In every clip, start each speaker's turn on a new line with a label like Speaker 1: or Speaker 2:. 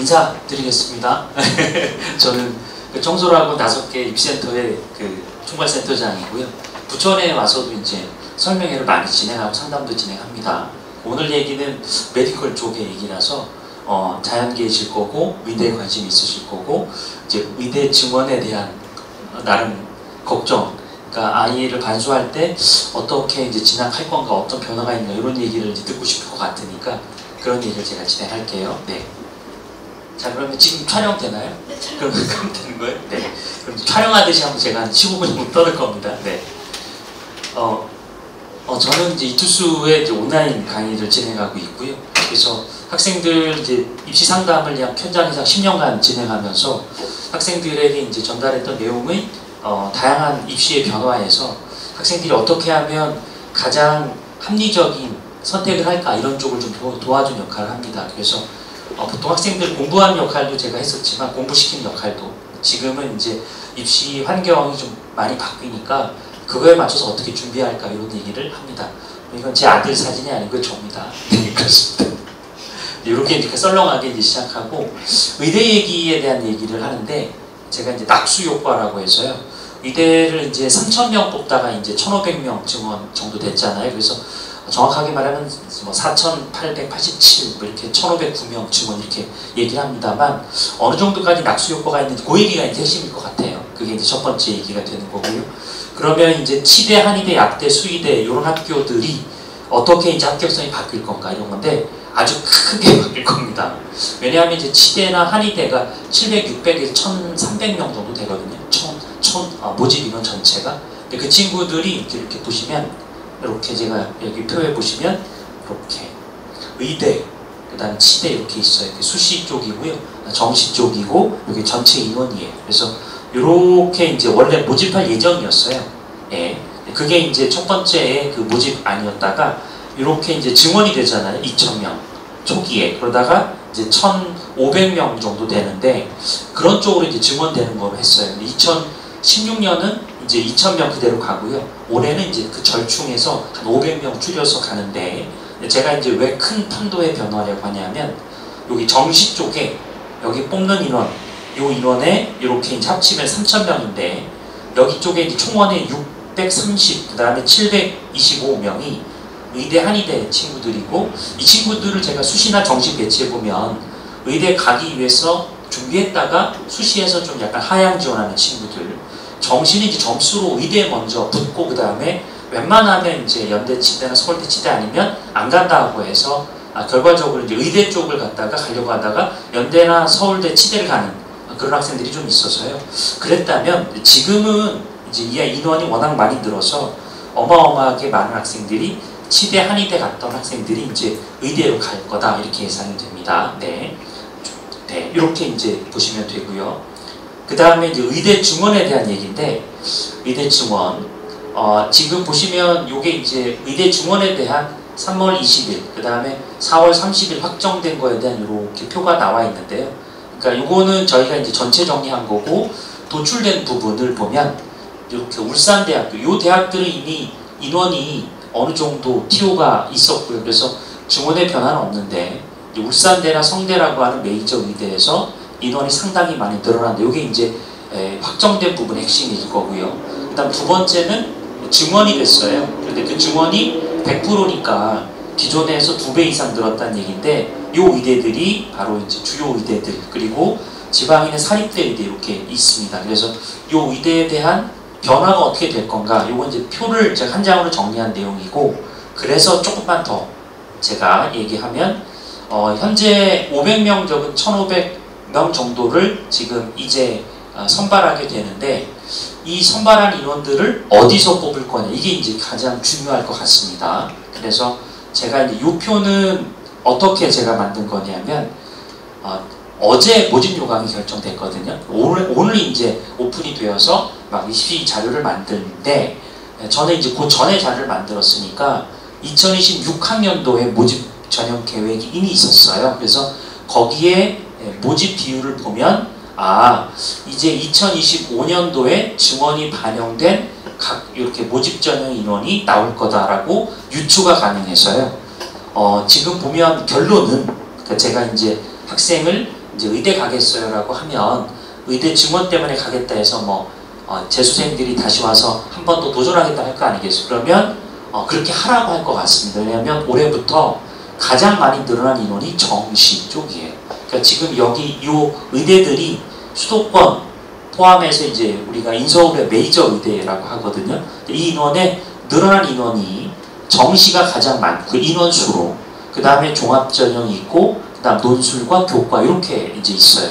Speaker 1: 인사드리겠습니다. 저는 청소를 하고 5개 입센터의 총괄센터장이고요. 부천에 와서도 이제 설명회를 많이 진행하고 상담도 진행합니다. 오늘 얘기는 메디컬 쪽의 얘기라서 자연계이실 거고 의대에 관심이 있으실 거고 이제 의대 증원에 대한 나름 걱정, 그러니까 아이를 반수할 때 어떻게 이제 진학할 건가, 어떤 변화가 있나 이런 얘기를 이제 듣고 싶을 것 같으니까 그런 얘기를 제가 진행할게요. 네. 자, 그러면 지금 촬영되나요?
Speaker 2: 네,
Speaker 1: 그럼 되는 거예요? 네. 그럼 촬영하듯이 한번 제가 한 15분 정도 떠들 겁니다. 네. 저는 이제 이투스의 이제 온라인 강의를 진행하고 있고요. 그래서 학생들 이제 입시 상담을 약 현장에서 10년간 진행하면서 학생들에게 이제 전달했던 내용의 다양한 입시의 변화에서 학생들이 어떻게 하면 가장 합리적인 선택을 할까 이런 쪽을 좀 도와준 역할을 합니다. 그래서 보통 학생들 공부하는 역할도 제가 했었지만 공부시키는 역할도 지금은 이제 입시 환경이 좀 많이 바뀌니까 그거에 맞춰서 어떻게 준비할까 이런 얘기를 합니다. 이건 제 아들 사진이 아니고 저입니다. 네, 그렇습니다. 이렇게 이제 썰렁하게 이제 시작하고 의대 얘기에 대한 얘기를 하는데 제가 이제 낙수 효과라고 해서요. 의대를 이제 3,000명 뽑다가 이제 1,500명 증원 정도 됐잖아요. 그래서 정확하게 말하면 뭐 4,887, 뭐 이렇게 1,509명 증원 이렇게 얘기를 합니다만 어느 정도까지 낙수 효과가 있는지 그 얘기가 이제 핵심일 것 같아요. 그게 이제 첫 번째 얘기가 되는 거고요. 그러면 이제 치대, 한의대, 약대, 수의대 이런 학교들이 어떻게 이제 합격성이 바뀔 건가 이런 건데 아주 크게 바뀔 겁니다. 왜냐하면 이제 치대나 한의대가 700, 600에서 1,300명 정도 되거든요. 모집 인원 전체가. 근데 그 친구들이 이렇게 보시면 이렇게 제가 여기 표에 보시면 이렇게 의대, 그 다음에 치대 이렇게 있어요. 수시 쪽이고요. 정시 쪽이고 여기 전체 인원이에요. 그래서 이렇게 이제 원래 모집할 예정이었어요. 예. 그게 이제 첫 번째 그 모집 아니었다가 이렇게 이제 증원이 되잖아요. 2,000명 초기에. 그러다가 이제 1,500명 정도 되는데 그런 쪽으로 이제 증원되는 거로 했어요. 2016년은 이제 2,000명 그대로 가고요. 올해는 이제 그 절충해서 한 500명 줄여서 가는데 제가 이제 왜 큰 판도의 변화라고 하냐면 여기 정시 쪽에 여기 뽑는 인원, 요 인원에 이렇게 이제 합치면 3,000명인데 여기 쪽에 이제 총원에 630, 그 다음에 725명이 의대, 한의대 친구들이고 이 친구들을 제가 수시나 정시 배치해보면 의대 가기 위해서 준비했다가 수시에서 좀 약간 하향 지원하는 친구들, 정시는 이제 점수로 의대에 먼저 붙고 그 다음에 웬만하면 이제 연대 치대나 서울대 치대 아니면 안 간다고 해서 결과적으로 이제 의대 쪽을 갔다가 가려고 하다가 연대나 서울대 치대를 가는 그런 학생들이 좀 있어서요. 그랬다면 지금은 이제 이 인원이 워낙 많이 늘어서 어마어마하게 많은 학생들이 치대, 한의대 갔던 학생들이 이제 의대로 갈 거다 이렇게 예상이 됩니다. 네, 네, 이렇게 이제 보시면 되고요. 그 다음에 이제 의대 증원에 대한 얘기인데 의대 증원 지금 보시면 요게 이제 의대 증원에 대한 3월 20일 그 다음에 4월 30일 확정된 거에 대한 이렇게 표가 나와 있는데요. 그러니까 요거는 저희가 이제 전체 정리한 거고 도출된 부분을 보면 이렇게 울산대학교 요 대학들은 이미 인원이 어느 정도 TO가 있었고요. 그래서 증원의 변화는 없는데 울산대나 성대라고 하는 메이저 의대에서 인원이 상당히 많이 늘어났는데 이게 이제 확정된 부분의 핵심일 거고요. 그 다음 두 번째는 증원이 됐어요. 그런데 그 증원이 100%니까 기존에서 2배 이상 늘었다는 얘기인데 이 의대들이 바로 이제 주요 의대들 그리고 지방인의 사립대 의대 이렇게 있습니다. 그래서 이 의대에 대한 변화가 어떻게 될 건가 요건 이제 표를 제가 한 장으로 정리한 내용이고 그래서 조금만 더 제가 얘기하면 현재 500명 적은 1,500명 정도를 지금 이제 선발하게 되는데 이 선발한 인원들을 어디서 뽑을 거냐 이게 이제 가장 중요할 것 같습니다. 그래서 제가 이제 이 표는 어떻게 제가 만든 거냐면 어제 모집 요강이 결정됐거든요. 오늘 이제 오픈이 되어서 막 입시 자료를 만드는데 저는 이제 그 전에 자료를 만들었으니까 2026학년도에 모집 전형 계획이 이미 있었어요. 그래서 거기에 모집 비율을 보면 이제 2025년도에 증원이 반영된 각 이렇게 모집 전형 인원이 나올 거다라고 유추가 가능해서요. 지금 보면 결론은 제가 이제 학생을 이제 의대 가겠어요라고 하면 의대 증원 때문에 가겠다 해서 뭐 재수생들이 다시 와서 한 번 더 도전하겠다 할 거 아니겠어요? 그러면 그렇게 하라고 할 것 같습니다. 왜냐하면 올해부터 가장 많이 늘어난 인원이 정시 쪽이에요. 그러니까 지금 여기 이 의대들이 수도권 포함해서 이제 우리가 인서울의 메이저 의대라고 하거든요. 이 인원에 늘어난 인원이 정시가 가장 많고 인원수로 그 다음에 종합전형이 있고 그 다음 논술과 교과 이렇게 이제 있어요.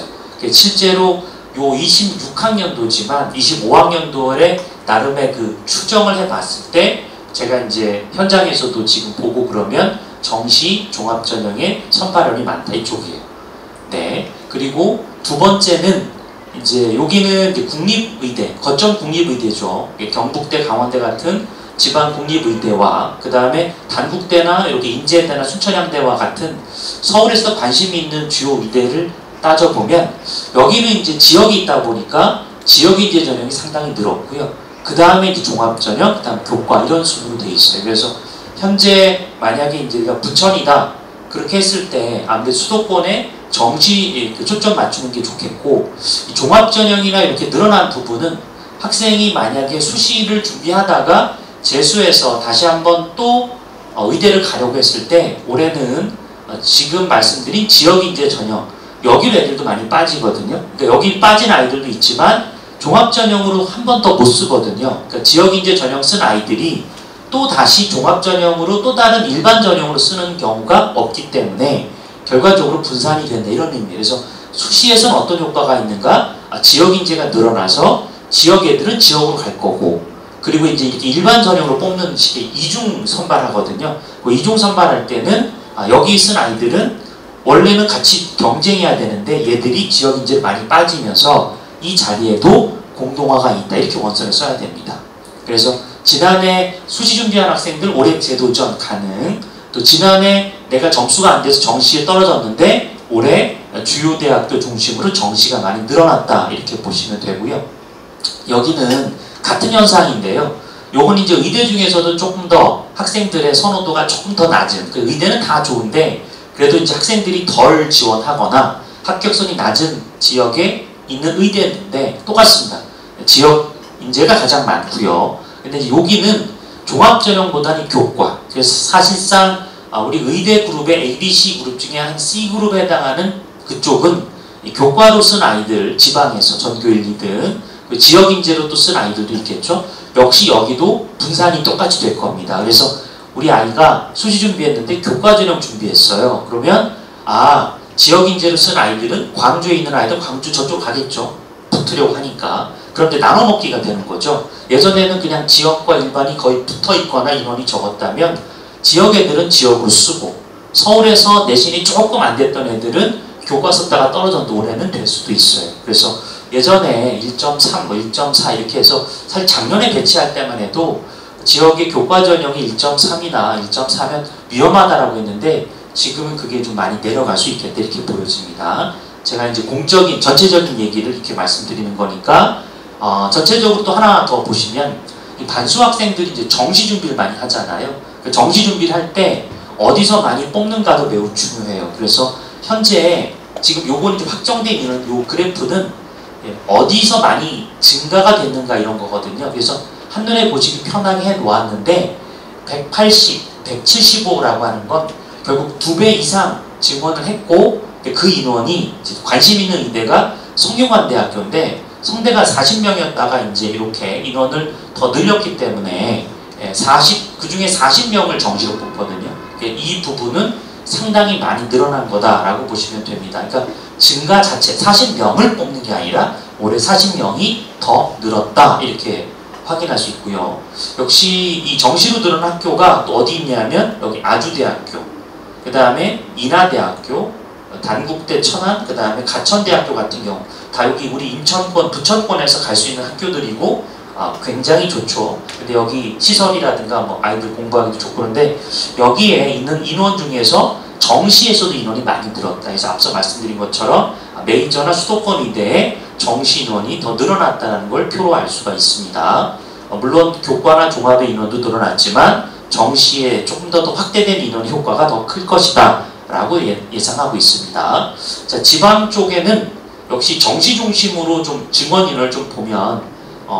Speaker 1: 실제로 요 26학년도지만 25학년도에 나름의 그 추정을 해봤을 때 제가 이제 현장에서도 지금 보고 그러면 정시 종합전형의 선발원이 많다 이쪽이에요. 네. 그리고 두 번째는 이제 여기는 이제 국립의대, 거점 국립의대죠. 경북대, 강원대 같은 지방 국립의대와 그 다음에 단국대나 이렇게 인제대나 순천향대와 같은 서울에서 관심이 있는 주요 의대를 따져보면 여기는 이제 지역이 있다 보니까 지역인재 전형이 상당히 늘었고요. 그 다음에 이제 종합전형, 그 다음 교과 이런 순으로 돼 있어요. 그래서 현재 만약에 이제 부천이다 그렇게 했을 때 아무래도 수도권에 정시 초점 맞추는 게 좋겠고 이 종합전형이나 이렇게 늘어난 부분은 학생이 만약에 수시를 준비하다가 재수해서 다시 한번 또 의대를 가려고 했을 때 올해는 지금 말씀드린 지역인재 전형 여기로 애들도 많이 빠지거든요. 그러니까 여기 빠진 아이들도 있지만 종합전형으로 한 번 더 못 쓰거든요. 그러니까 지역인재 전형 쓴 아이들이 또 다시 종합전형으로 또 다른 일반 전형으로 쓰는 경우가 없기 때문에 결과적으로 분산이 된다 이런 의미예요. 그래서 수시에서는 어떤 효과가 있는가? 지역인재가 늘어나서 지역 애들은 지역으로 갈 거고 그리고 이제 이렇게 일반 전형으로 뽑는 식의 이중 선발하거든요. 그 이중 선발할 때는 여기 쓴 아이들은 원래는 같이 경쟁해야 되는데 얘들이 지역인재를 많이 빠지면서 이 자리에도 공동화가 있다 이렇게 원선을 써야 됩니다. 그래서 지난해 수시 준비한 학생들 올해 재도전 가능 또 지난해 내가 점수가 안 돼서 정시에 떨어졌는데 올해 주요 대학교 중심으로 정시가 많이 늘어났다 이렇게 보시면 되고요. 여기는 같은 현상인데요. 요건 이제 의대 중에서도 조금 더 학생들의 선호도가 조금 더 낮은 그 의대는 다 좋은데 그래도 이제 학생들이 덜 지원하거나 합격선이 낮은 지역에 있는 의대인데 똑같습니다. 지역 인재가 가장 많고요. 근데 이제 여기는 종합전형보다는 교과. 그래서 사실상 우리 의대 그룹의 ABC 그룹 중에 한 C그룹에 해당하는 그쪽은 교과로 쓴 아이들 지방에서 전교 1, 2등 지역 인재로 또 쓴 아이들도 있겠죠. 역시 여기도 분산이 똑같이 될 겁니다. 그래서 우리 아이가 수시 준비했는데 교과 전형 준비했어요. 그러면 지역 인재로 쓴 아이들은 광주에 있는 아이들 광주 저쪽 가겠죠. 붙으려고 하니까. 그런데 나눠 먹기가 되는 거죠. 예전에는 그냥 지역과 일반이 거의 붙어 있거나 인원이 적었다면 지역 애들은 지역으로 쓰고 서울에서 내신이 조금 안 됐던 애들은 교과 썼다가 떨어졌는데 올해는 될 수도 있어요. 그래서 예전에 1.3, 뭐 1.4 이렇게 해서 사실 작년에 배치할 때만 해도 지역의 교과 전형이 1.3이나 1.4면 위험하다라고 했는데 지금은 그게 좀 많이 내려갈 수 있겠다 이렇게 보여집니다. 제가 이제 공적인 전체적인 얘기를 이렇게 말씀드리는 거니까 전체적으로 또 하나 더 보시면 이 반수 학생들이 이제 정시 준비를 많이 하잖아요. 그 정시 준비를 할 때 어디서 많이 뽑는가도 매우 중요해요. 그래서 현재 지금 요건 이제 확정된 이런 요 그래프는 어디서 많이 증가가 됐는가 이런 거거든요. 그래서 한눈에 보시기 편하게 해 놓았는데 180, 175라고 하는 건 결국 2배 이상 증원을 했고 그 인원이 관심 있는 의대가 성균관대학교인데 성대가 40명이었다가 이제 이렇게 인원을 더 늘렸기 때문에 그 중에 40명을 정시로 뽑거든요. 이 부분은 상당히 많이 늘어난 거다라고 보시면 됩니다. 그러니까 증가 자체 40명을 뽑는 게 아니라 올해 40명이 더 늘었다 이렇게 확인할 수 있고요. 역시 이 정시로 늘어난 학교가 또 어디 있냐면 여기 아주대학교, 그 다음에 인하대학교, 단국대, 천안, 그 다음에 가천대학교 같은 경우 다 여기 우리 인천권, 부천권에서 갈 수 있는 학교들이고 굉장히 좋죠. 근데 여기 시설이라든가 뭐 아이들 공부하기도 좋고 그런데 여기에 있는 인원 중에서 정시에서도 인원이 많이 늘었다. 그래서 앞서 말씀드린 것처럼 메이저나 수도권 의대에 정시 인원이 더 늘어났다는 걸 표로 알 수가 있습니다. 물론 교과나 종합의 인원도 늘어났지만 정시에 조금 더 확대된 인원 효과가 더 클 것이다 라고 예상하고 있습니다. 자, 지방 쪽에는 역시 정시 중심으로 좀 증원 인원을 좀 보면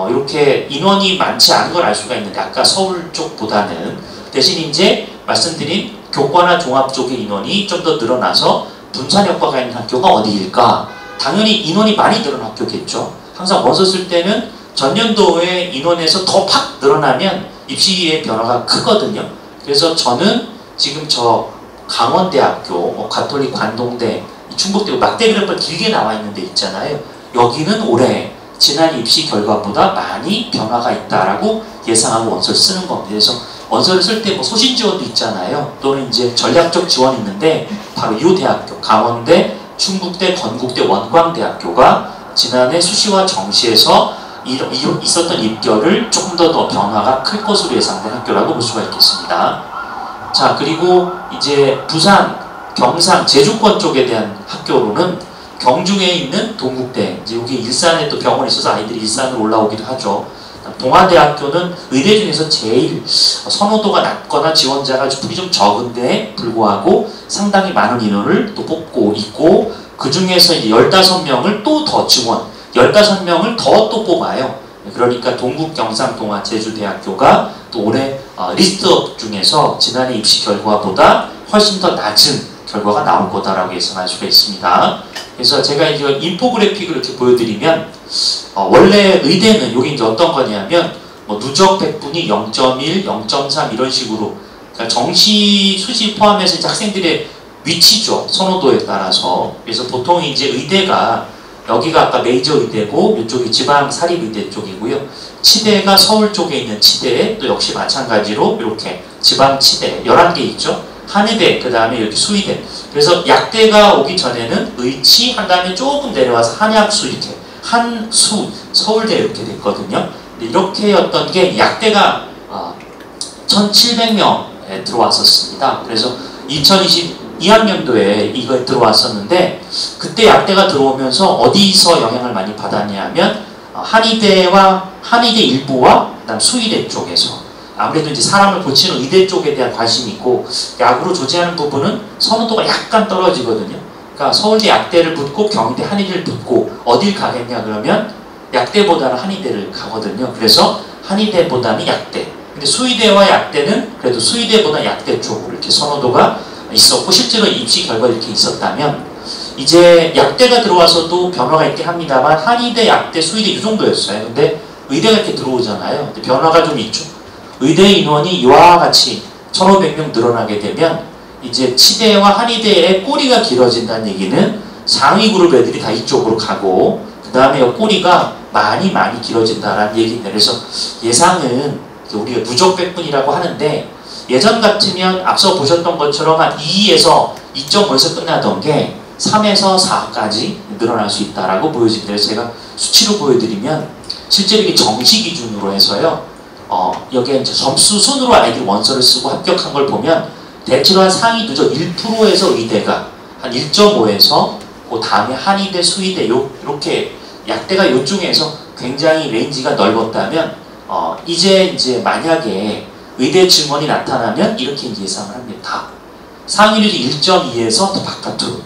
Speaker 1: 이렇게 인원이 많지 않은 걸 알 수가 있는데 아까 서울 쪽보다는 대신 이제 말씀드린 교과나 종합 쪽의 인원이 좀 더 늘어나서 분산 효과가 있는 학교가 어디일까? 당연히 인원이 많이 늘어난 학교겠죠. 항상 원서 쓸 때는 전년도의 인원에서 더 팍 늘어나면 입시의 변화가 크거든요. 그래서 저는 지금 저 강원대학교, 가톨릭 관동대, 충북대 막대 그래프 길게 나와 있는 데 있잖아요. 여기는 올해 지난 입시 결과보다 많이 변화가 있다라고 예상하고 원서를 쓰는 겁니다. 그래서 원서를 쓸 때 뭐 소신 지원도 있잖아요. 또는 이제 전략적 지원이 있는데 바로 이 대학교, 강원대, 충북대, 건국대, 원광대학교가 지난해 수시와 정시에서 있었던 입결을 조금 더 변화가 클 것으로 예상된 학교라고 볼 수가 있겠습니다. 자, 그리고 이제 부산, 경상, 제주권 쪽에 대한 학교로는 경중에 있는 동국대, 이제 여기 일산에 또 병원이 있어서 아이들이 일산으로 올라오기도 하죠. 동아대학교는 의대 중에서 제일 선호도가 낮거나 지원자가 좀 적은데 불구하고 상당히 많은 인원을 또 뽑고 있고, 그 중에서 이제 15명을 또 더 지원, 15명을 더 또 뽑아요. 그러니까 동국, 경상, 동아, 제주대학교가 또 올해 리스트업 중에서 지난해 입시 결과보다 훨씬 더 낮은 결과가 나올 거다라고 예상할 수가 있습니다. 그래서 제가 이제 인포그래픽을 이렇게 보여드리면 원래 의대는 여기 이제 어떤 거냐면 뭐 누적 100분이 0.1, 0.3 이런 식으로, 그러니까 정시, 수시 포함해서 이제 학생들의 위치죠. 선호도에 따라서. 그래서 보통 이제 의대가 여기가 아까 메이저 의대고 이쪽이 지방 사립의대 쪽이고요. 치대가 서울 쪽에 있는 치대, 또 역시 마찬가지로 이렇게 지방 치대 11개 있죠. 한의대, 그 다음에 여기 수의대. 그래서 약대가 오기 전에는 의치, 한 다음에 조금 내려와서 한약수 이렇게 한수, 서울대 이렇게 됐거든요. 이렇게였던 게 약대가 1700명에 들어왔었습니다. 그래서 2022학년도에 이거 들어왔었는데, 그때 약대가 들어오면서 어디서 영향을 많이 받았냐면 한의대 일부와 그다음 수의대 쪽에서 아무래도 이제 사람을 고치는 의대 쪽에 대한 관심이 있고, 약으로 조제하는 부분은 선호도가 약간 떨어지거든요. 그러니까 서울대 약대를 붙고 경희대 한의대를 붙고 어딜 가겠냐 그러면 약대보다는 한의대를 가거든요. 그래서 한의대보다는 약대. 근데 수의대와 약대는 그래도 수의대보다 약대 쪽으로 이렇게 선호도가 있었고, 실제로 입시 결과 이렇게 있었다면, 이제 약대가 들어와서도 변화가 있긴 합니다만 한의대, 약대, 수의대 이 정도였어요. 근데 의대가 이렇게 들어오잖아요. 근데 변화가 좀 있죠. 의대 인원이 이와 같이 1500명 늘어나게 되면 이제 치대와 한의대의 꼬리가 길어진다는 얘기는 상위 그룹 애들이 다 이쪽으로 가고, 그 다음에 꼬리가 많이 길어진다라는 얘기인데, 그래서 예상은 우리가 누적 100분이라고 하는데, 예전 같으면 앞서 보셨던 것처럼 한 2에서 2.5에서 끝나던 게 3에서 4까지 늘어날 수 있다라고 보여집니다. 그래서 제가 수치로 보여드리면 실제로 이게 정시 기준으로 해서요. 여기에 이제 점수 순으로 아이들 원서를 쓰고 합격한 걸 보면 대체로 한 상위 누적 1%에서 의대가 한 1.5에서 그 다음에 한의대, 수의대 이렇게 약대가 요 중에서 굉장히 레인지가 넓었다면 이제 만약에 의대 증원이 나타나면 이렇게 이제 예상을 합니다. 상위 누적 1.2에서 더 바깥으로,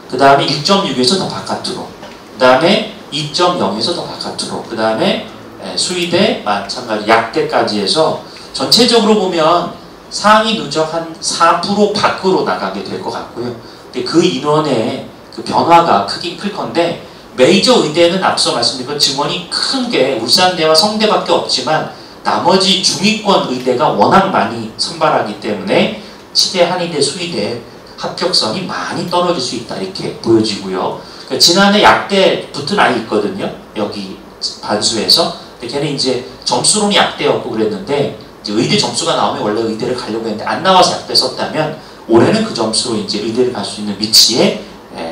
Speaker 1: 그 다음에 1.6에서 더 바깥으로, 그 다음에 2.0에서 더 바깥으로, 그 다음에 수의대, 마찬가지 약대까지 해서 전체적으로 보면 상위 누적 한 4% 밖으로 나가게 될 것 같고요. 근데 그 인원의 그 변화가 크긴 클 건데, 메이저 의대는 앞서 말씀드린 것 증원이 큰 게 울산대와 성대밖에 없지만 나머지 중위권 의대가 워낙 많이 선발하기 때문에 치대, 한의대, 수의대 합격선이 많이 떨어질 수 있다 이렇게 보여지고요. 그러니까 지난해 약대 붙은 아이 있거든요. 여기 반수에서. 근데 걔는 이제 점수로는 약대였고 그랬는데, 이제 의대 점수가 나오면 원래 의대를 가려고 했는데 안 나와서 약대 썼다면 올해는 그 점수로 이제 의대를 갈 수 있는 위치에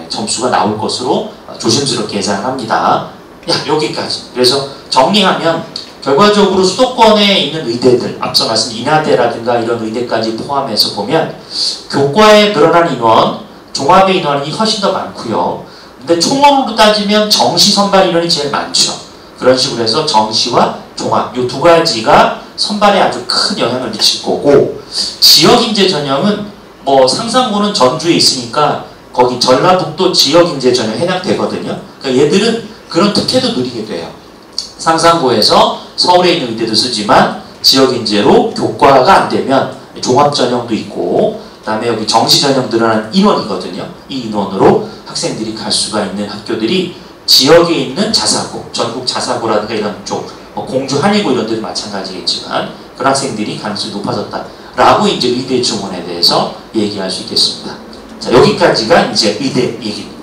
Speaker 1: 점수가 나올 것으로 조심스럽게 예상합니다. 여기까지. 그래서 정리하면 결과적으로 수도권에 있는 의대들, 앞서 말씀드린 인하대라든가 이런 의대까지 포함해서 보면 교과에 늘어난 인원, 종합의 인원이 훨씬 더 많고요. 근데 총으로 따지면 정시 선발 인원이 제일 많죠. 그런 식으로 해서 정시와 종합, 이 두 가지가 선발에 아주 큰 영향을 미칠 거고, 지역인재 전형은 뭐 상산고는 전주에 있으니까 거기 전라북도 지역인재 전형에 해당되거든요. 그러니까 얘들은 그런 특혜도 누리게 돼요. 상산고에서 서울에 있는 의대도 쓰지만 지역인재로 교과가 안 되면 종합전형도 있고, 그 다음에 여기 정시전형 늘어난 인원이거든요. 이 인원으로 학생들이 갈 수가 있는 학교들이 지역에 있는 자사고, 전국 자사고라든가 이런 쪽, 공주 한일고 이런 데도 마찬가지겠지만 그런 학생들이 가능성이 높아졌다라고 이제 의대 증원에 대해서 얘기할 수 있겠습니다. 자, 여기까지가 이제 의대 얘기입니다.